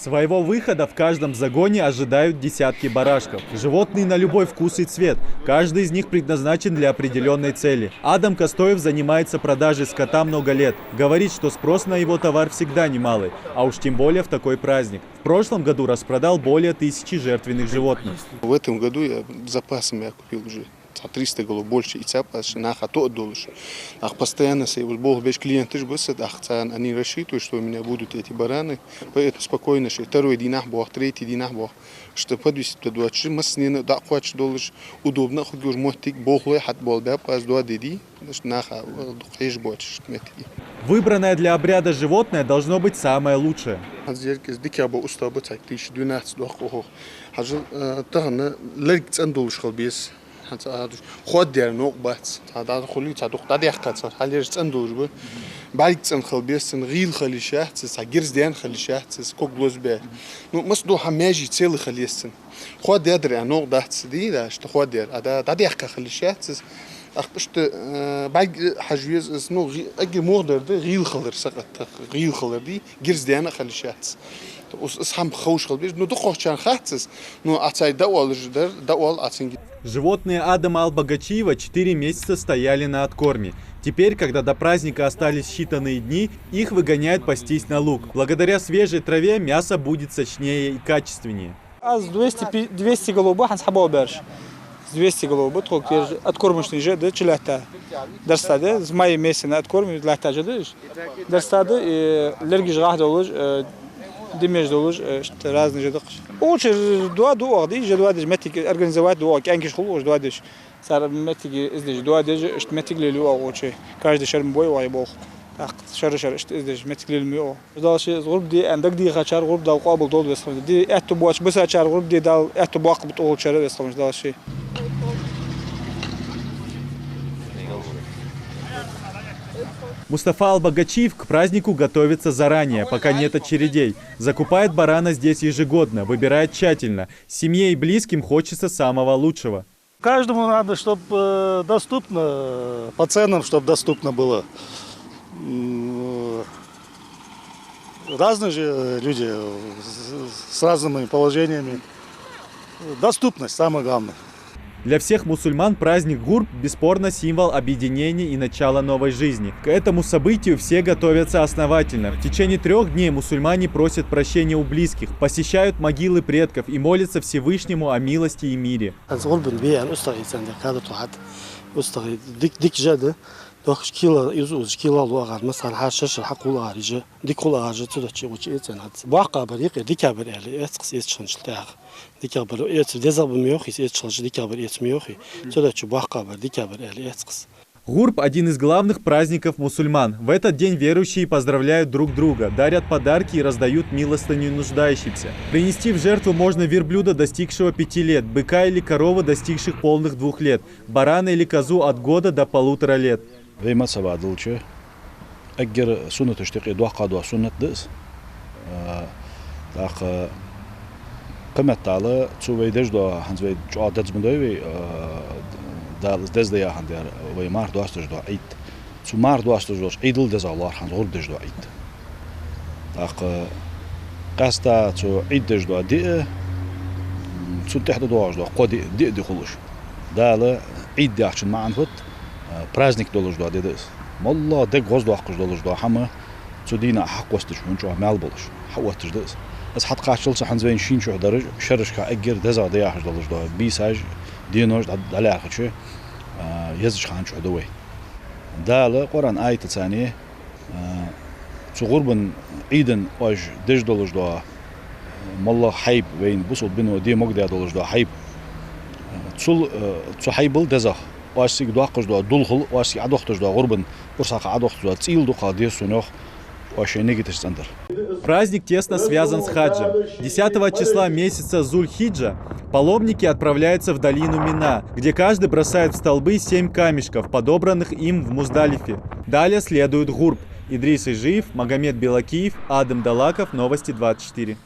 Своего выхода в каждом загоне ожидают десятки барашков. Животные на любой вкус и цвет. Каждый из них предназначен для определенной цели. Адам Костоев занимается продажей скота много лет. Говорит, что спрос на его товар всегда немалый, а уж тем более в такой праздник. В прошлом году распродал более 1000 жертвенных животных. В этом году я запасами я купил уже 300 голов больше, и цапас, наха то доллар. Ах, постоянно бог без клиентов быстрый, они рассчитывают, что у меня будут эти бараны, поэтому спокойно, что второй динах бог, третий динах бог, что подвесить до 20, маснина, да, хватит доллар, удобно, хоть уж мотик, бог лой, хат бол, да, пас до деди, наха, хеш больше, Выбранное для обряда животное должно быть самое лучшее. Здесь дикаба устава так 2012 дохо, хажил, тахна, легц андулш холбис. خود در نوع بات هذا خلي تعدق تعدي حقات حالي تصندوج به بعد تصنخل بيستن غيل خلي شاه تسعجرز ديان خلي شاه تسكوك بلوز به مصدو حماجي تسيل خليستن خود در نوع دات دي داش تخود در هذا تعدي حق خلي شاه تس أخشت بعد حجوز اسمه أجي مقدر ده غيل خلر سقط غيل خلر دي جرز ديان خلي شاه أصحاب خوش خلبيش نو دخوش كان خاتس نو أتاي دوال جدر دوال أتين. Животные Адама Албагачиева 4 месяца стояли на откорме. Теперь, когда до праздника остались считанные дни, их выгоняют пастись на луг. Благодаря свежей траве мясо будет сочнее и качественнее. 200 голубых, 200 голубых, только откормочный же, да, челята. Дарстады, с мая месяца на откорме, для того же, дарстады, лергиш гахдолуж, دمج دولش راز نجدق. اوش دوا دي جدوا دش متك организовать دوا كأنكش خلوش دوا دش صار متك إزدش دوا دش اشت متك للوا اوش كاش دشر مبوي واي بوخ شر اشت إزدش متك للميو دالش غرب دي عندك دي خشار غرب دال قابل دول بس دي اتبواش بس خشار غرب دي دال اتبواق بتقول شر بس دالش. Мустафа Албагачиев к празднику готовится заранее, пока нет очередей. Закупает барана здесь ежегодно, выбирает тщательно. Семье и близким хочется самого лучшего. Каждому надо, чтобы доступно, по ценам, чтобы доступно было. Разные же люди с разными положениями. Доступность самое главное. Для всех мусульман праздник Гурб бесспорно символ объединения и начала новой жизни. К этому событию все готовятся основательно. В течение 3 дней мусульмане просят прощения у близких, посещают могилы предков и молятся Всевышнему о милости и мире. داخل كيلا يزوج كيلا لوغار مثلا حاشش الحقول غارجة ديكول غارجة تدشي وشي إتناد باقة بريق ديكابر على إتقص إتشنش تاع ديكابر إت ديزاب ميوخي إتشنش ديكابر إت ميوخي تدشي باقة بر ديكابر على إتقص. Гурб – один из главных праздников мусульман. В этот день верующие поздравляют друг друга, дарят подарки и раздают милостыню нуждающимся. Принести в жертву можно верблюда, достигшего 5 лет, быка или корову, достигших полных 2 лет, барана или козу от года до 1,5 лет. Веймат сабадылчы, әгер суннат үштеқи дуақадуа суннат дыз. Так, қыметталы, цувейдеш дуа, ханзвей чуададзмындойвей, дез де яхан дер, вей мар дуастыш дуа айт. Цу мар дуастыш дуаш, айдыл дез аллар хан ғурдеш дуа айт. Так, қаста цу айддеш дуа ди, цу тихда дуаш дуа, қоди ди хулыш. Далы, айд диахчын маан фут, праздник долуж дуа дедес. Молла дег гоз дуақыш долуж дуа хама цудина хақ вастыш унчуа мәл болуш. Хауаттыш дес. Аз хат қашылса ханзвейн шин чух дарыж шарышка агер деза дияхыш долуж дуа. Бисаж динож даляхычы языш хан чух дуай. Далы Құран айты цани цуғурбын иден аж деж долуж дуа. Молла хайб вейн бусул бину ди могдия долуж дуа хайб. Цул хайбыл дезах. واسيك دوقش دو دولخل واسيك عدوختش دو غربن ورساق عدوختش دو تسيل ду قاديس ونوخ واشينيجي центр. Праздник тесно связан с хаджем. 10 числа месяца Зуль-Хиджа паломники отправляются в долину Мина, где каждый бросает в столбы 7 камешков, подобранных им в Муздалифе. Далее следует Гурб. Идрис Ижиев, Магомед Белакиев, Адам Далаков, Новости 24.